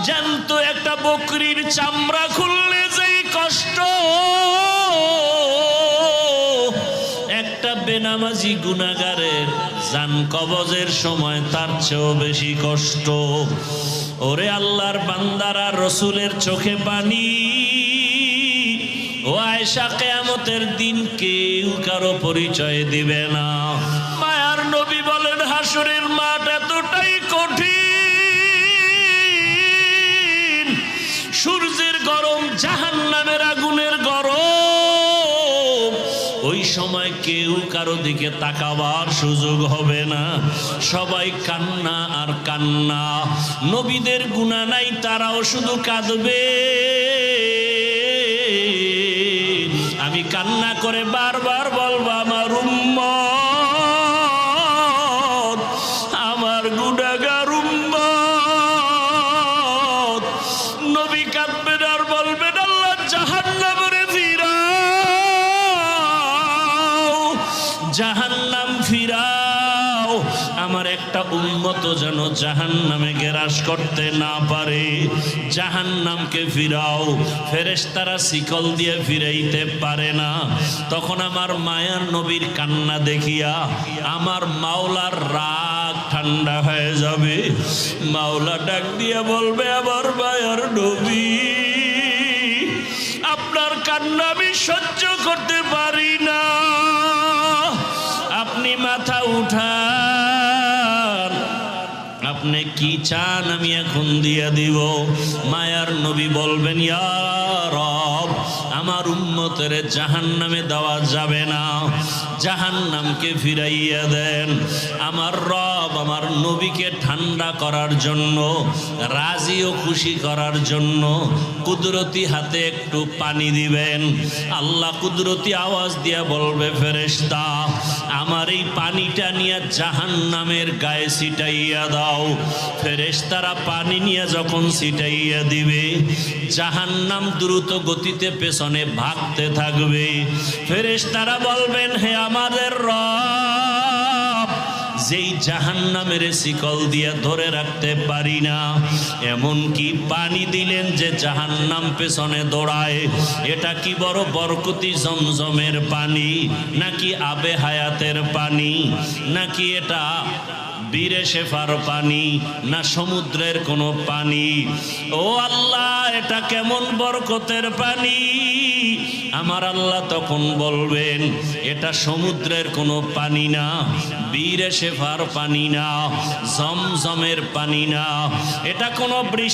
জ্যান্ত একটা বকরির চামড়া খুললে যেই কষ্ট, একটা বেনামাজি গুনাহগারের জান কবজের সময় তার চেয়েও বেশি কষ্ট। ওরে আল্লাহর বান্দারা, রসুলের চোখে পানি। ও আয়েশা, কিয়ামতের দিন কেউ কারো পরিচয় দিবে না। মায়ার নবী বলেন, হাসরের মাঠ এতটাই কঠিন, সূর্যের গরম, জাহান্নামের আগুনের গরম। ওই সময় কেউ কারো দিকে তাকাবার সুযোগ হবে না, সবাই কান্না আর কান্না। নবীদের গুনাহ নাই, তারাও শুধু কাঁদবে। আমি কান্না করে বারবার বলবো, আমার উম্মত, আমার গুনাহগার উম্মত। নবী কাঁদবেন আর বলবেন, আল্লাহ জাহান্নামে ফিরাও, জাহান্নাম ফিরাও। আমার একটা উম্মত যেন জাহান্নামে গ্রাস করতে না পারে, জাহান্নামকে ফিরাও। ফেরেশতারা শিকল দিয়ে ফিরাইতে পারে না। তখন আমার মায়ার নবীর কান্না দেখিয়া আমার মাওলার রাগ ঠান্ডা হয়ে যাবে। মাওলা ডাক দিয়ে বলবে, আমার মায়ার নবী, আপনার কান্না আমি সহ্য করতে পারি না, আপনি মাথা উঠান, আপনি কি চান আমি এখন দিয়ে দিব। মায়ার নবী বলবেন, ইয়া রব, আমার উম্মতের জাহান্নামে দেওয়া যাবে না, জাহান্নামকে ফিরাইয়া দেন। আমার রব আমার নবীকে ঠান্ডা করার জন্য, রাজি ও খুশি করার জন্য কুদরতি হাতে একটু পানি দিবেন। আল্লাহ কুদরতি আওয়াজ দিয়া বলবে, ফেরেশতা, আমার এই পানিটা নিয়ে জাহান্নামের গায়ে ছিটাইয়া দাও। ফেরেশতারা পানি নিয়ে যখন ছিটাইয়া দিবে, জাহান্নাম দ্রুত গতিতে পেছনে ভাগতে থাকবে। ফেরেশতারা বলবেন, হে আমাদের রব, যেই জাহান্নামের শিকল দিয়ে ধরে রাখতে পারি না, এমন কি পানি দিলেন যে জাহান্নাম পেছনে দৌড়ায়। এটা কি বড় বরকতি জমজমের পানি, নাকি আবে হায়াতের পানি, নাকি এটা বীরে শেফার পানি, না সমুদ্রের কোনো পানি? ও আল্লাহ, এটা কেমন বরকতের পানি? আমার আল্লাহ তখন বলবেন, এটা সমুদ্রের কোনো পানি না, বীরে শেফার পানি না, জমজমের পানি না, এটা কোনো বৃষ্টি